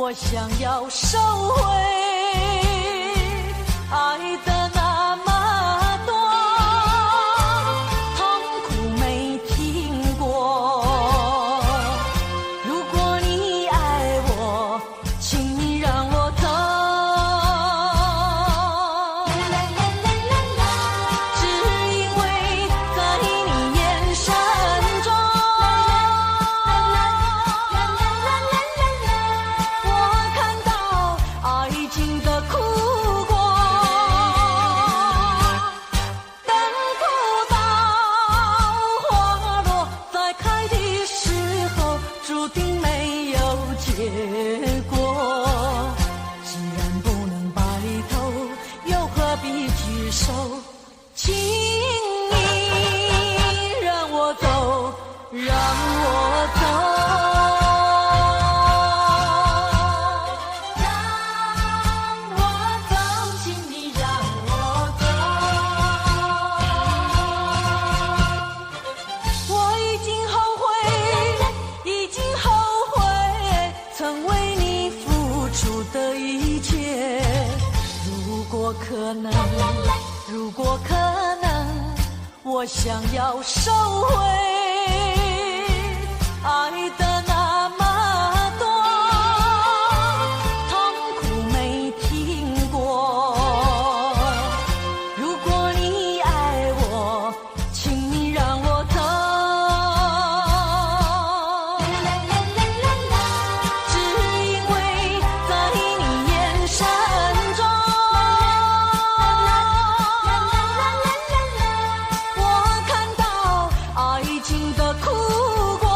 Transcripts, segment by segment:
我想要收回爱的那么多，痛苦没听过。如果你爱我，请你让我走。只因为在你眼神中，我看到爱情的苦果。等不到花落再开的时候，注定没有结果。既然不能白头，又何必举手？请你让我走，让我走。让我走，请你让我走。我已经后悔，已经后悔，曾为你付出的一切。如果可能，如果可能，我想要收回爱的那么多，痛苦没听过。如果你爱我，请你让我走。只因为在你眼神中，我看到爱情的苦果。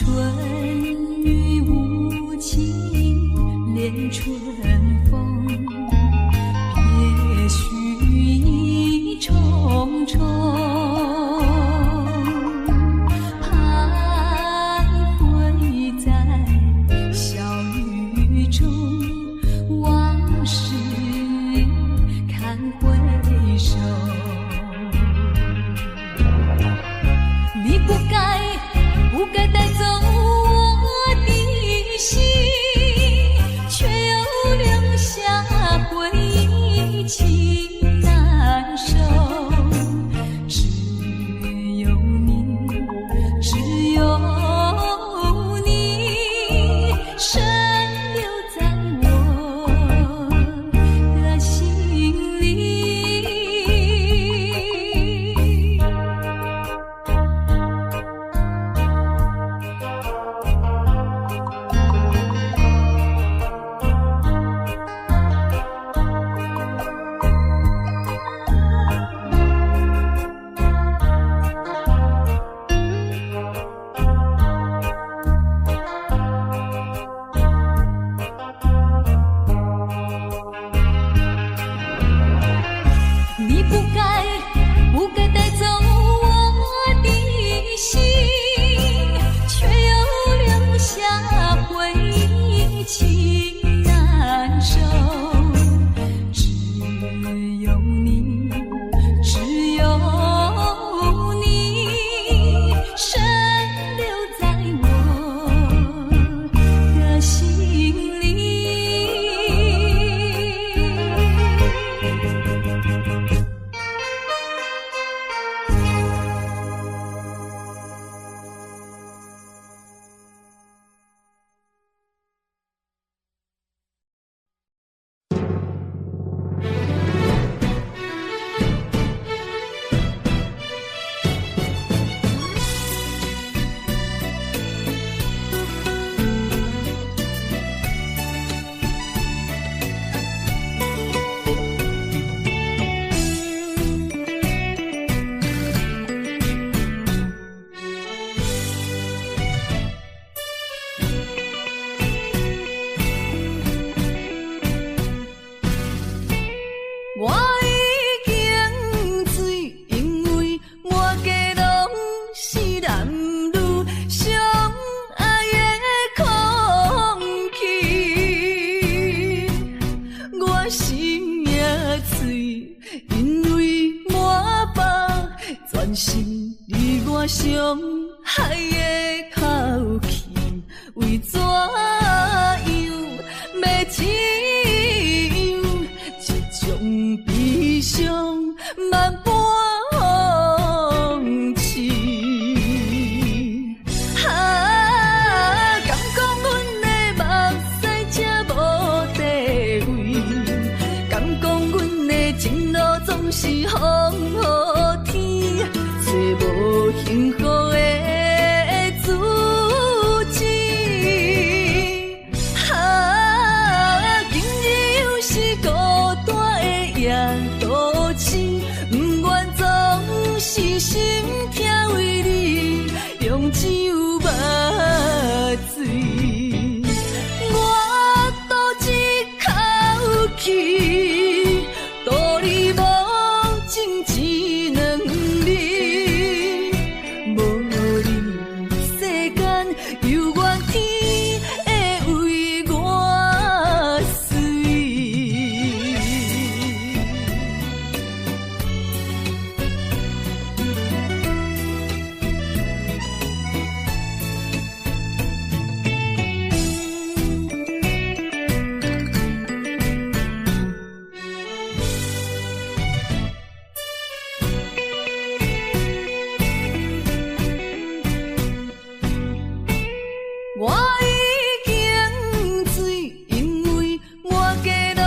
春雨无情恋春风，别绪意重重，徘徊在小雨中，往事看回首。你不该带走我的心，却又留下回忆情难收。只有你，只有你，深留在我的心里。你不该带走我的心，却又留下回忆情难收。只有你，只有你，深留在我的心里。我已经醉，因为满街拢是男女相爱的空气。我心也碎，因为满腹全是你我相爱的口气。为怎样要只有这种悲伤万般放弃？敢讲阮的目屎才无地位？敢讲阮的情路总是风雨天，找无幸福的自己。今日又是孤单的夜渡星，不愿总是心痛为你用酒目醉。我赌一口气，赌你无情一两日，无你世间犹原天会为我碎。我已经醉，因为满街拢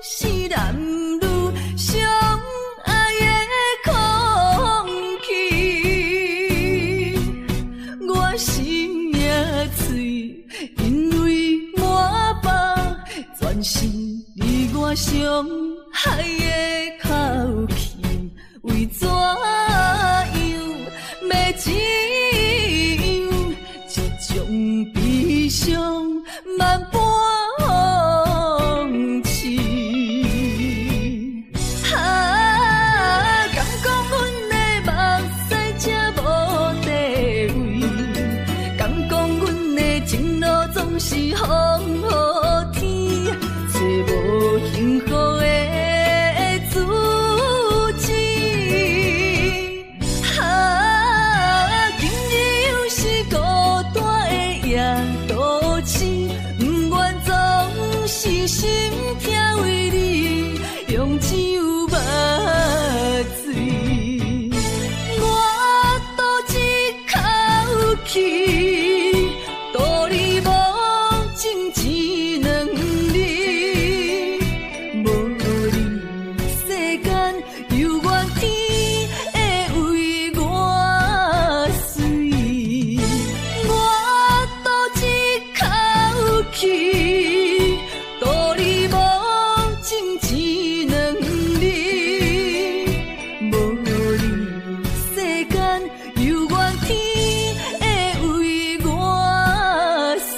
是男女相爱的空气。我心也碎，因为满腹全是你我相爱的口气。为怎样要只有这心疼为你用酒目醉，我赌一口气，赌你无情一两日，无你世间犹原天会为我水，我赌一口气，赌你无情一两日，无你世间犹原天会为我水。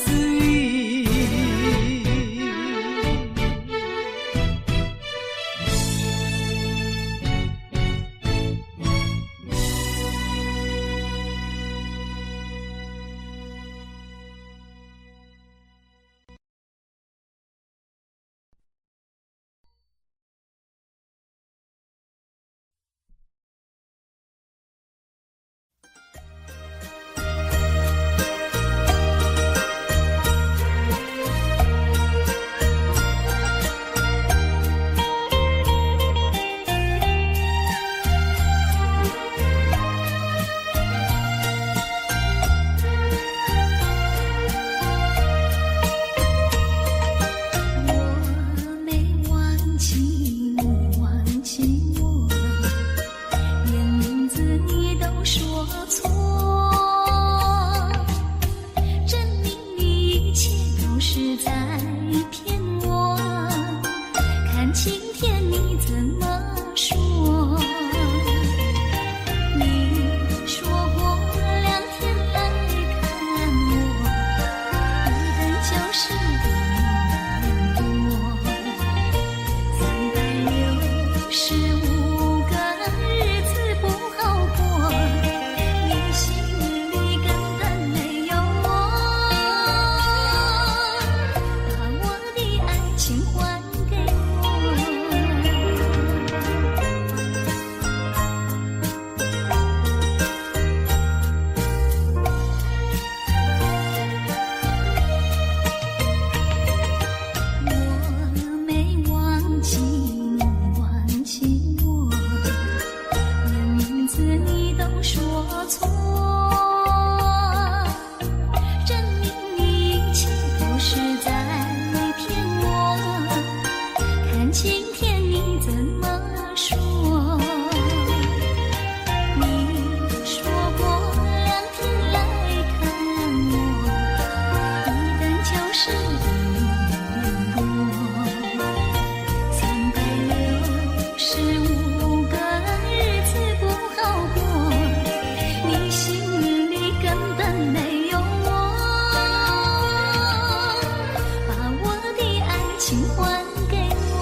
我没忘记你，忘记我，连名字你都说错，证明你一切都是在骗我。看晴天你怎么说？你说过2天来看我，一等就是1年多。365个日子不好过，你心里根本没有我，把我的爱情还给我没忘记你，忘记我，连名字你都说错，证明你一切都是在骗我。看晴天你怎么说？你说过2天来看我，一等就是1年多。365个日子不好过，你心里根本没有我，把我的爱情还给我。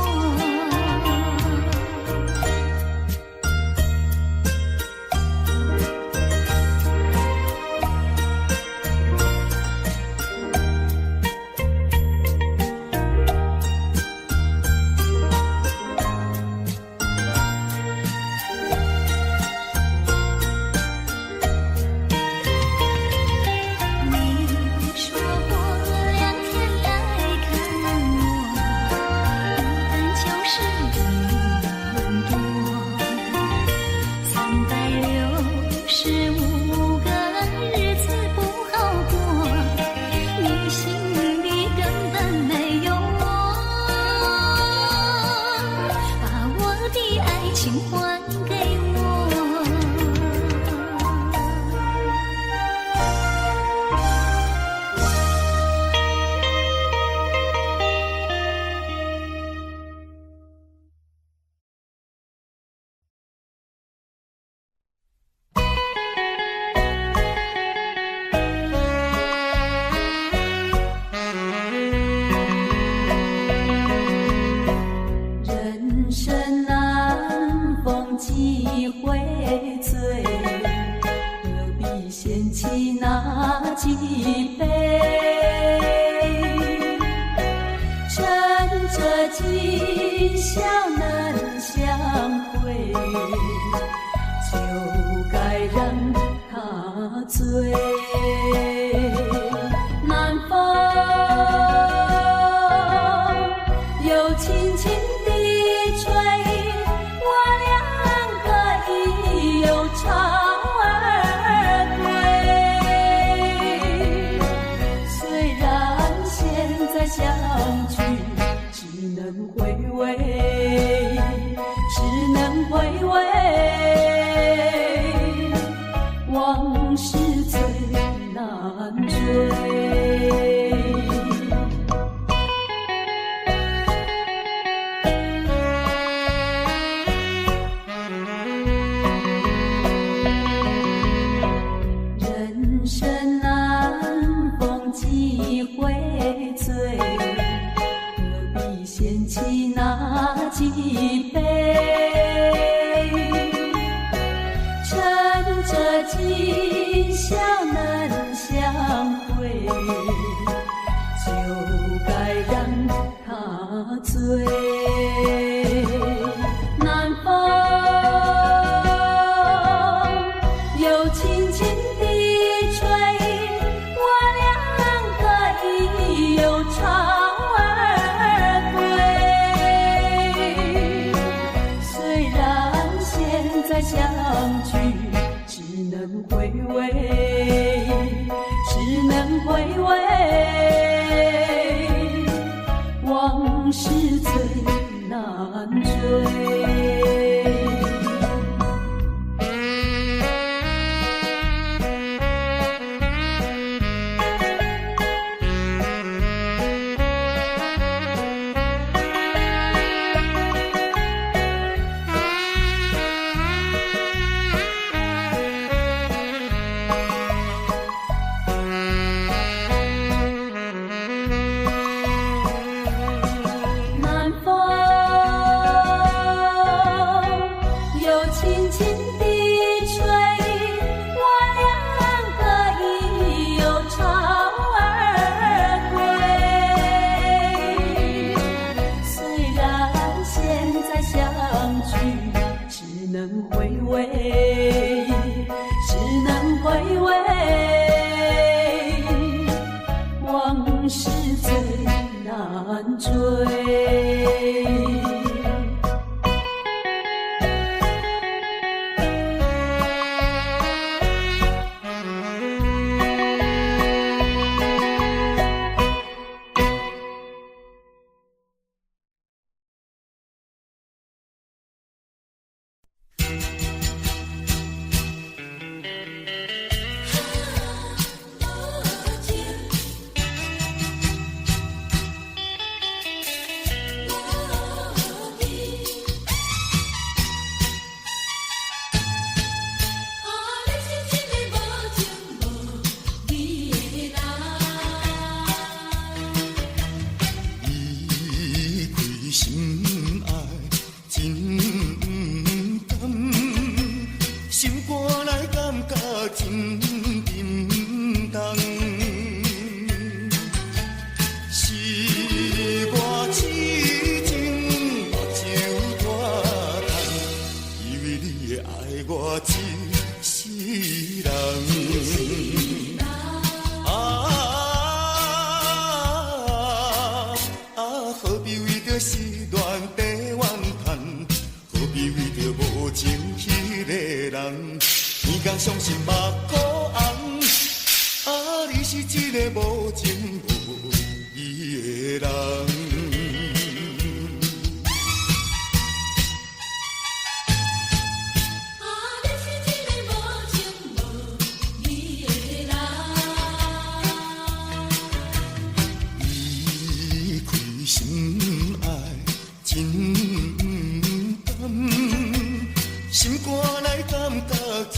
你说过2天来看我，一等就是1年多。365个日子不好过，你心里根本没有我，把我的爱情还给我。人生难逢几回醉，何必嫌弃那几杯？趁着今宵难相会，就该让他醉。南方事最难追。人生难逢几回醉，何必嫌弃那几杯？趁着今宵能相会，就该让他醉。南风又轻轻地吹，我两个已有巢而归。虽然现在相聚只能回味，只能回味，往事最难追。南风又轻轻地吹，我两个已有巢而归。虽然现在相聚只能回味，只能回味，往事最难追。相信目眶红，你是一个无情无义的人。你开心爱真甘，心肝内感觉真。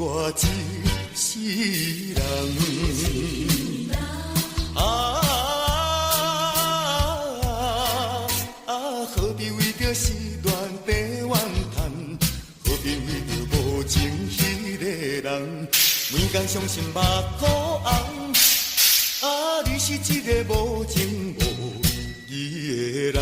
我一世人，何必为着失恋地怨叹？何必为着无情迄个人？每天相信目眶红，你是一个无情无义的人。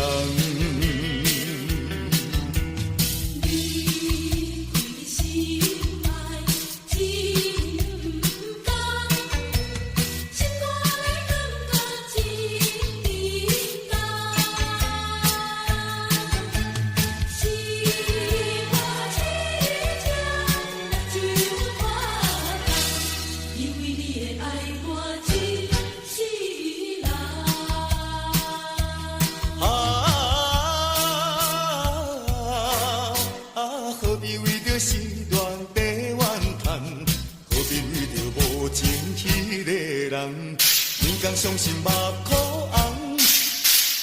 天伤心目眶红，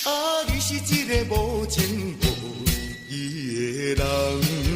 啊，你是一个无情无义的人。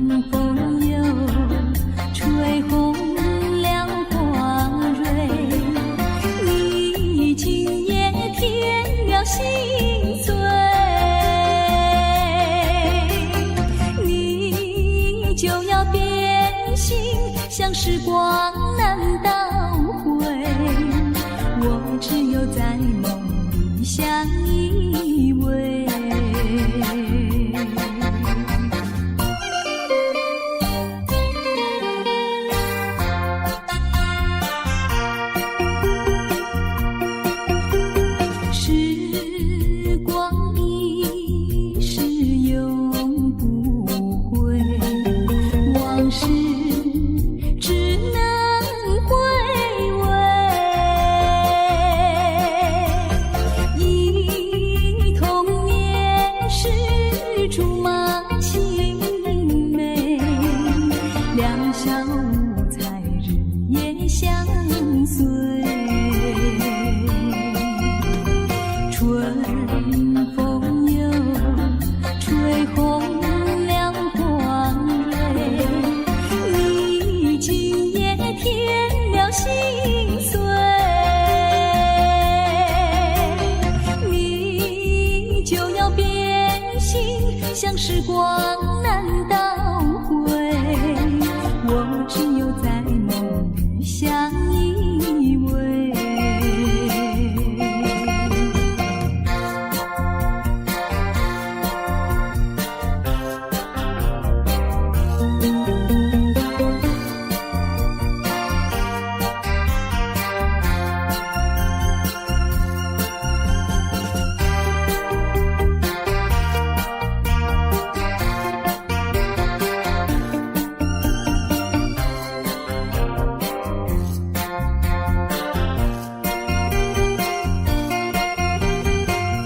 春要变心，像时光难倒回。我只有在梦里相依偎。时光一逝永不回，往事只能回味。忆童年时竹马青梅，两小无猜日夜相随。春风又吹红了光蕊，你今夜添了心碎。你就要变心，像时光难倒回。我只有在梦里相依偎。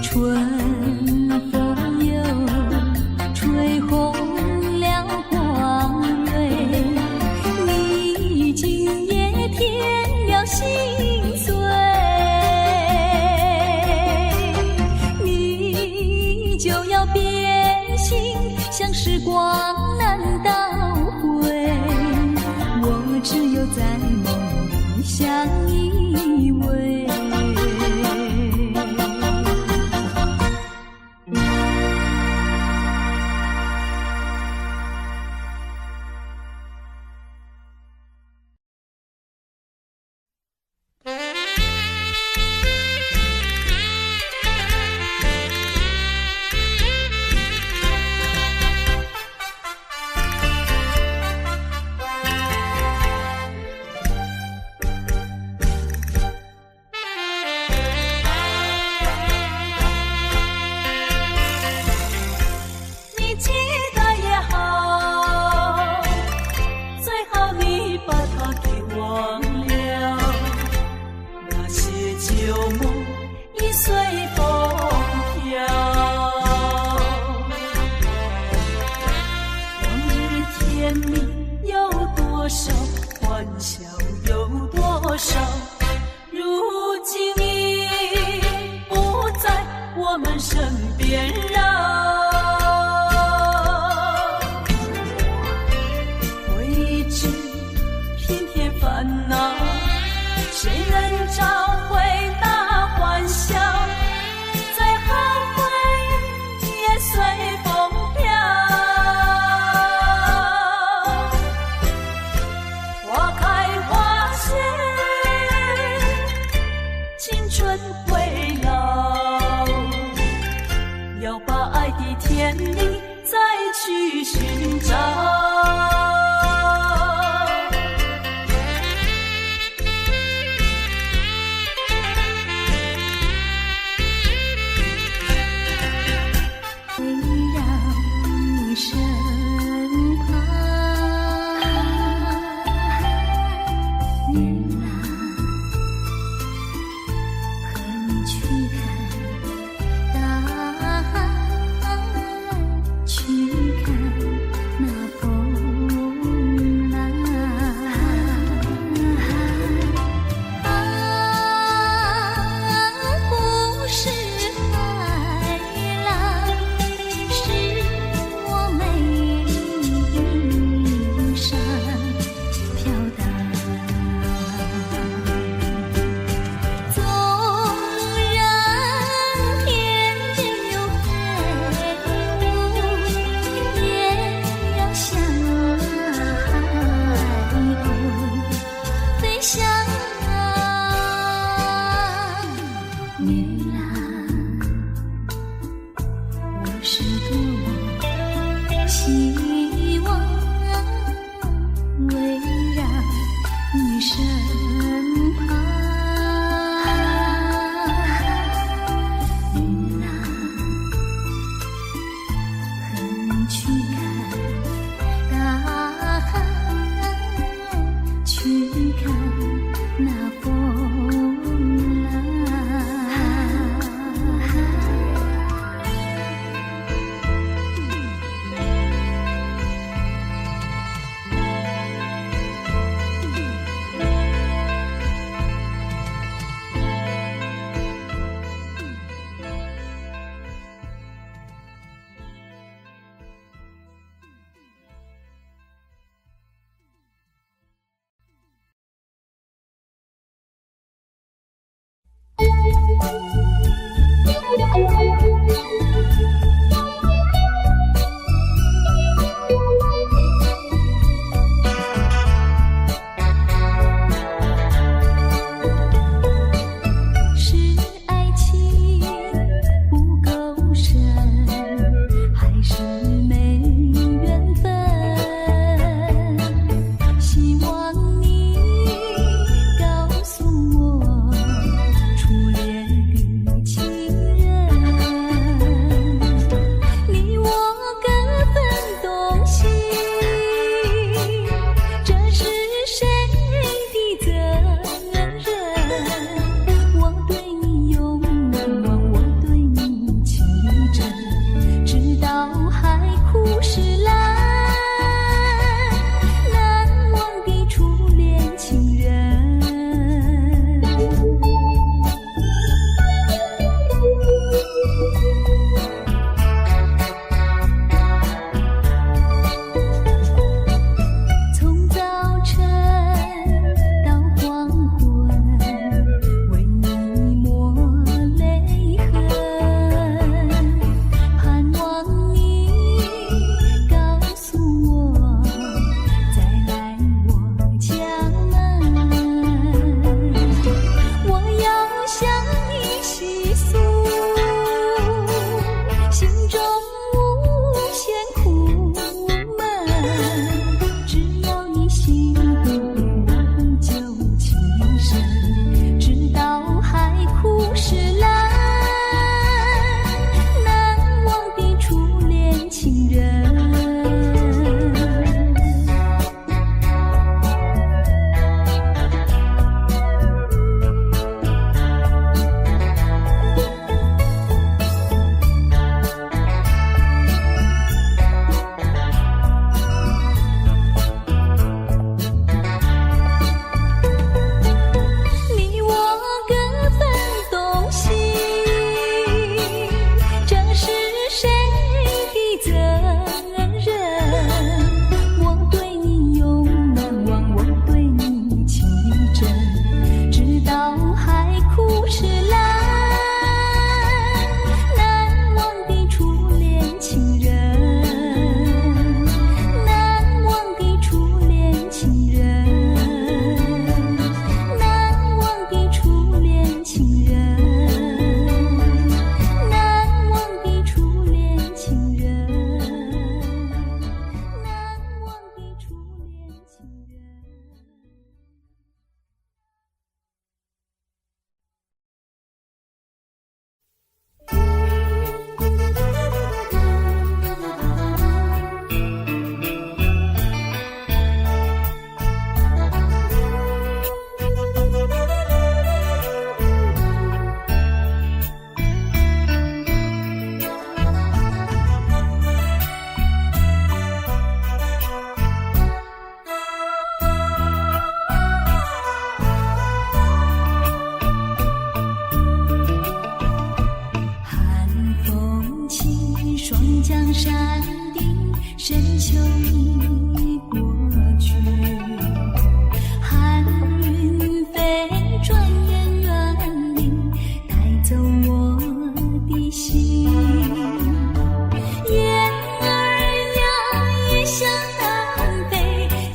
春风又吹红了光蕊，你今夜添了心碎。你就要变心，像时光难倒回。我只有在梦里相依偎。去看那风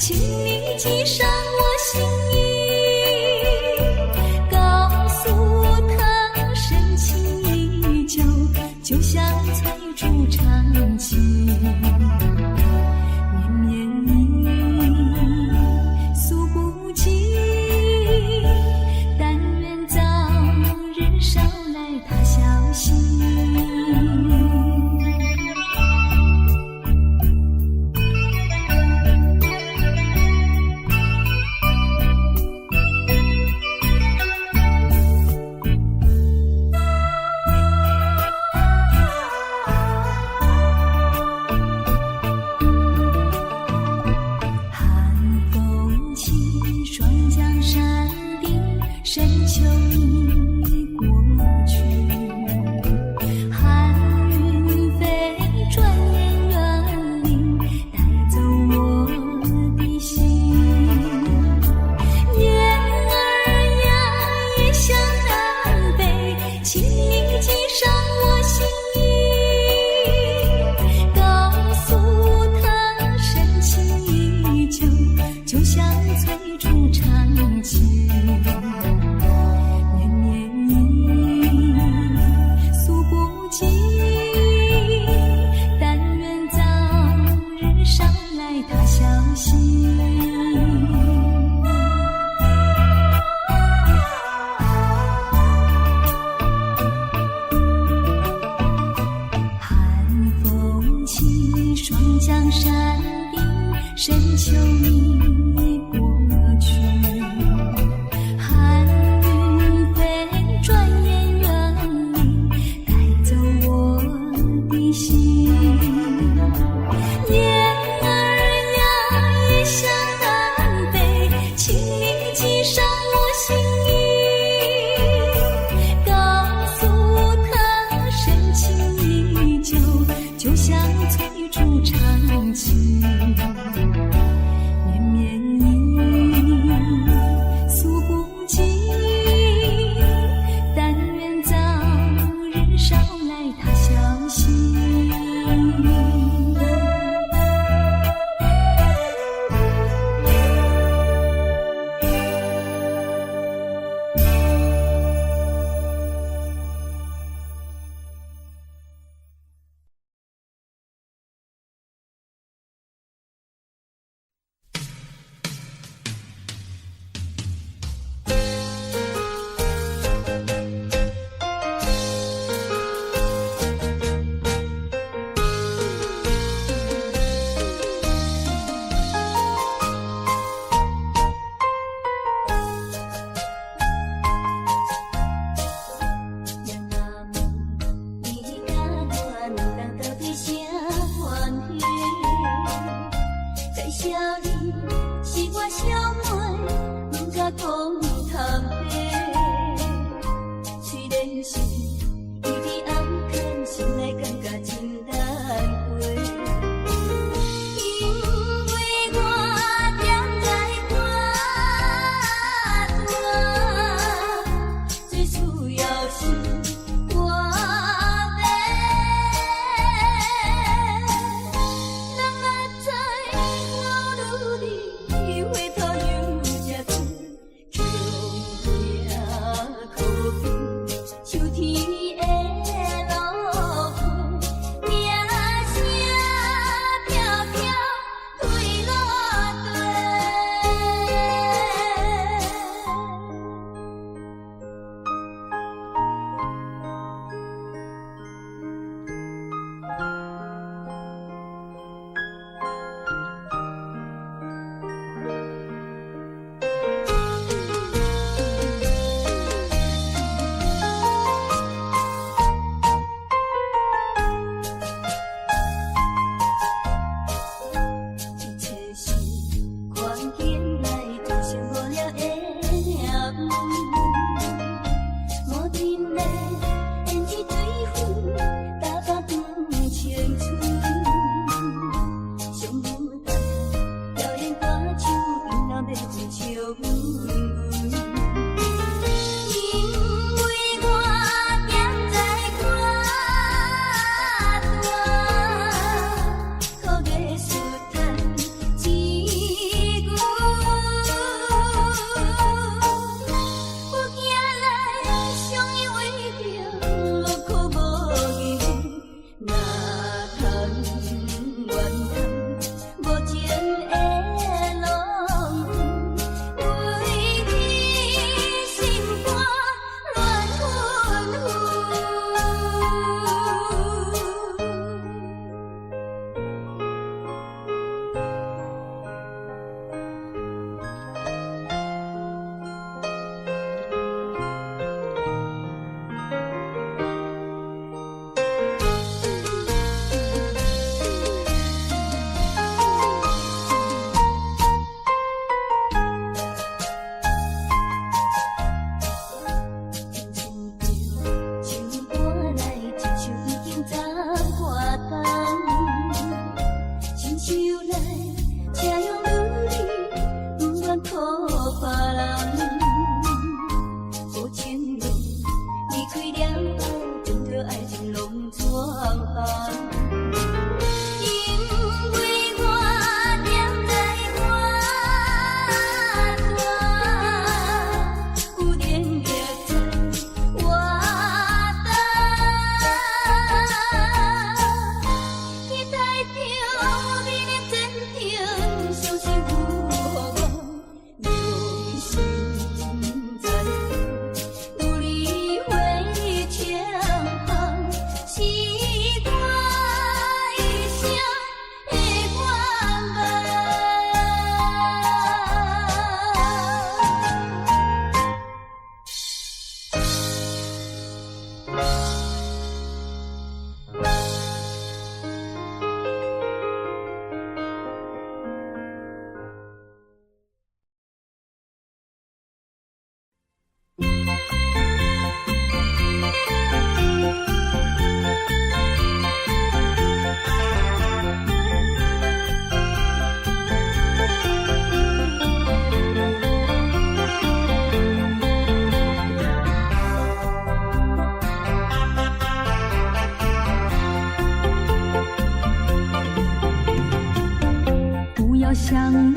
请你记上我心意，告诉他深情依旧，就像翠竹长青。绵绵意诉不尽，但愿早日捎来他消息。深秋已过去，寒云飞，转眼远离，带走我的心。雁儿呀，也向南飞，请你记上我心意，告诉他深情依旧，就像翠竹长青。他消息，寒风起，霜降山顶，深秋已过去，寒云飞，转眼远离，带走我的心。向南飞，请你记上我心意，告诉他深情依旧，就像翠竹长青。绵绵意诉不尽，但愿早日捎来他消息。回头又一次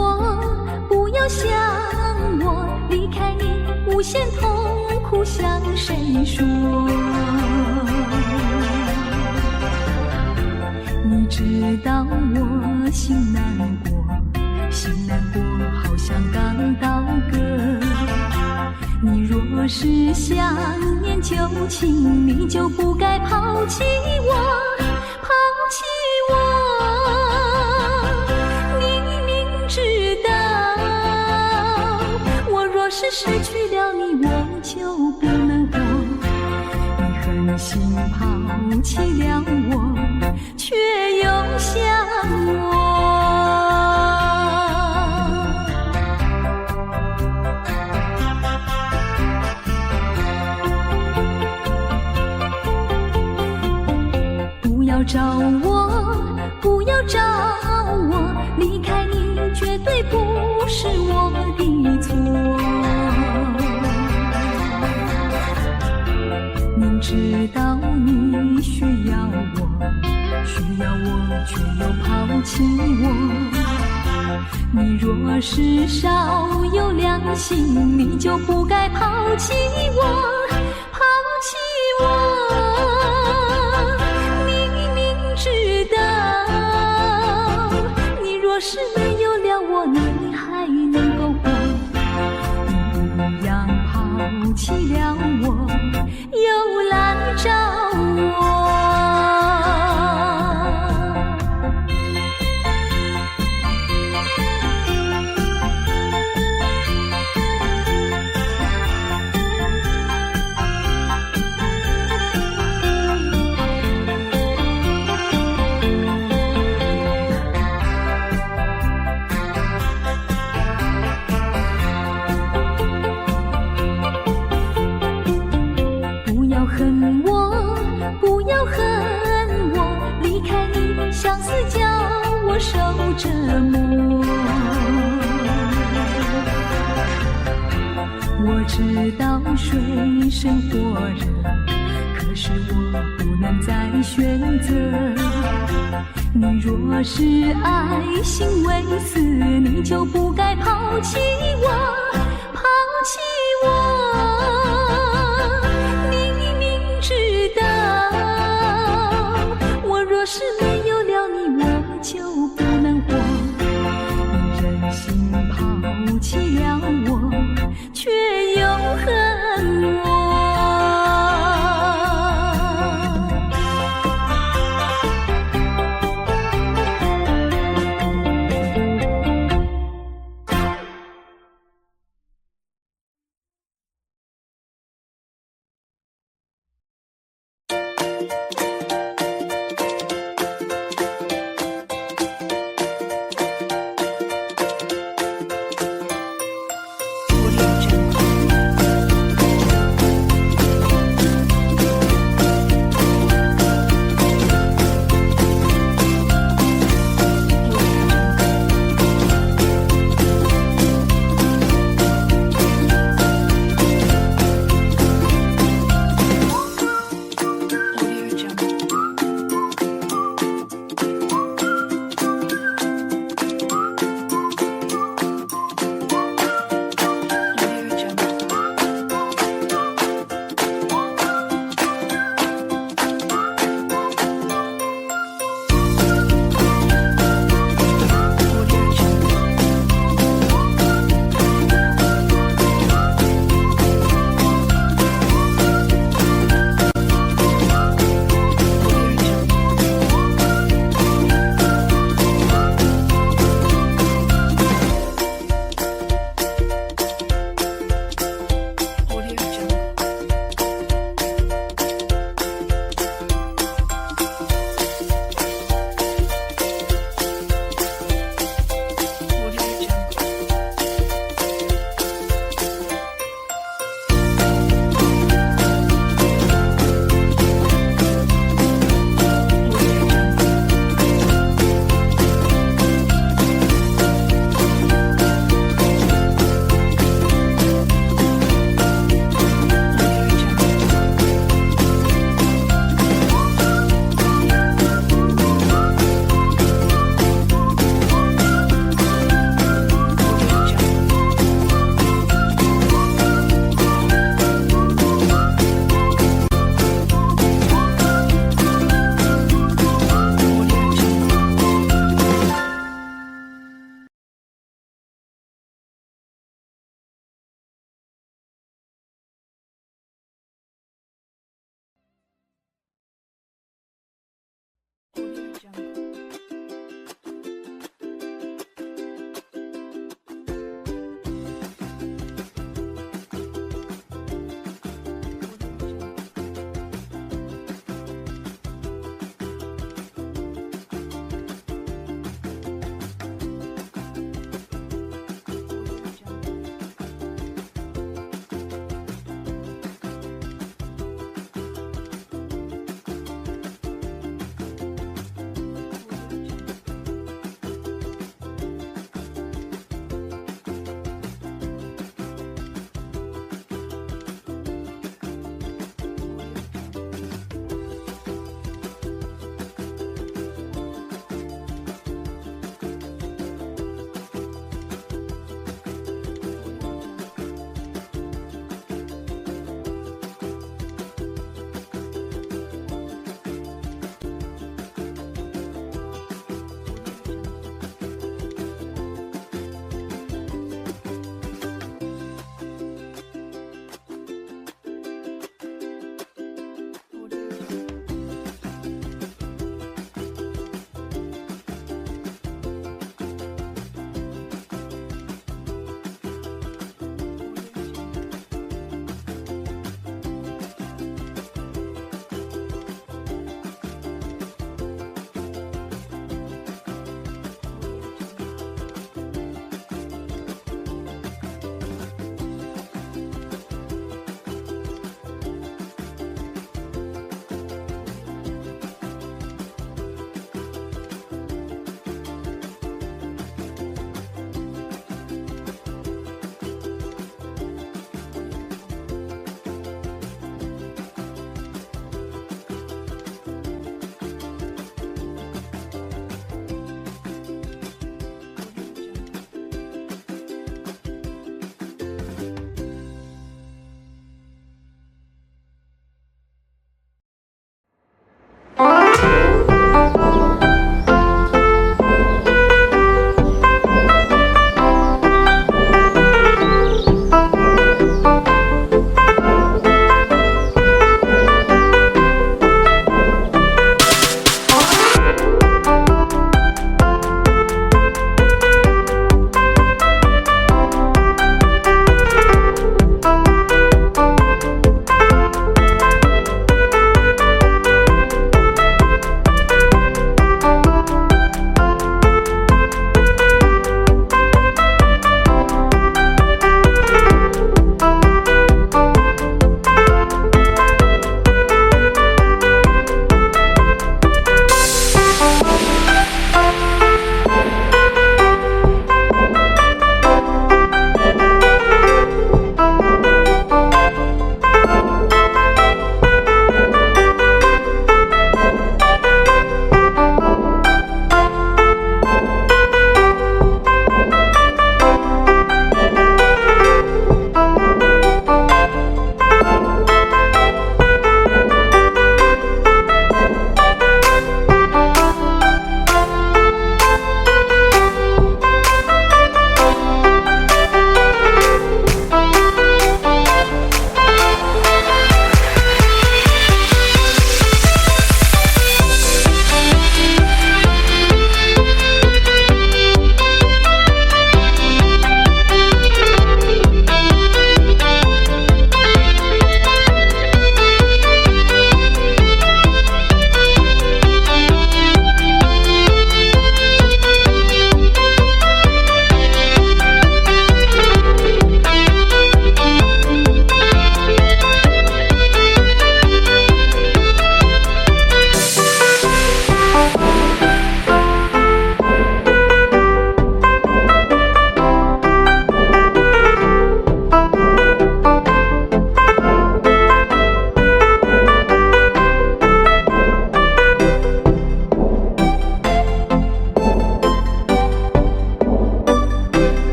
我，不要想我，离开你无限痛苦向谁说？你知道我心难过，心难过好像刚到歌。你若是想念旧情，你就不该抛弃我，抛弃我。你明知道，我若是失去了你，我就不能活。你狠心抛弃了我，却又想我。不要找我，不要找我，离开你绝对不是我的错。明知道你需要我，需要我却又抛弃我。你若是少有良心，你就不该抛弃我，抛弃我。知道，你若是没有了我，你还能够活。你一样抛弃了我，又来找我。恨我，不要恨我，离开你，相思叫我受折磨。我知道水深火热，可是我不能再选择。你若是爱心未死，你就不该抛弃我，抛弃我。若是没有了你，我就不能活。你忍心抛弃了我，却又恨我。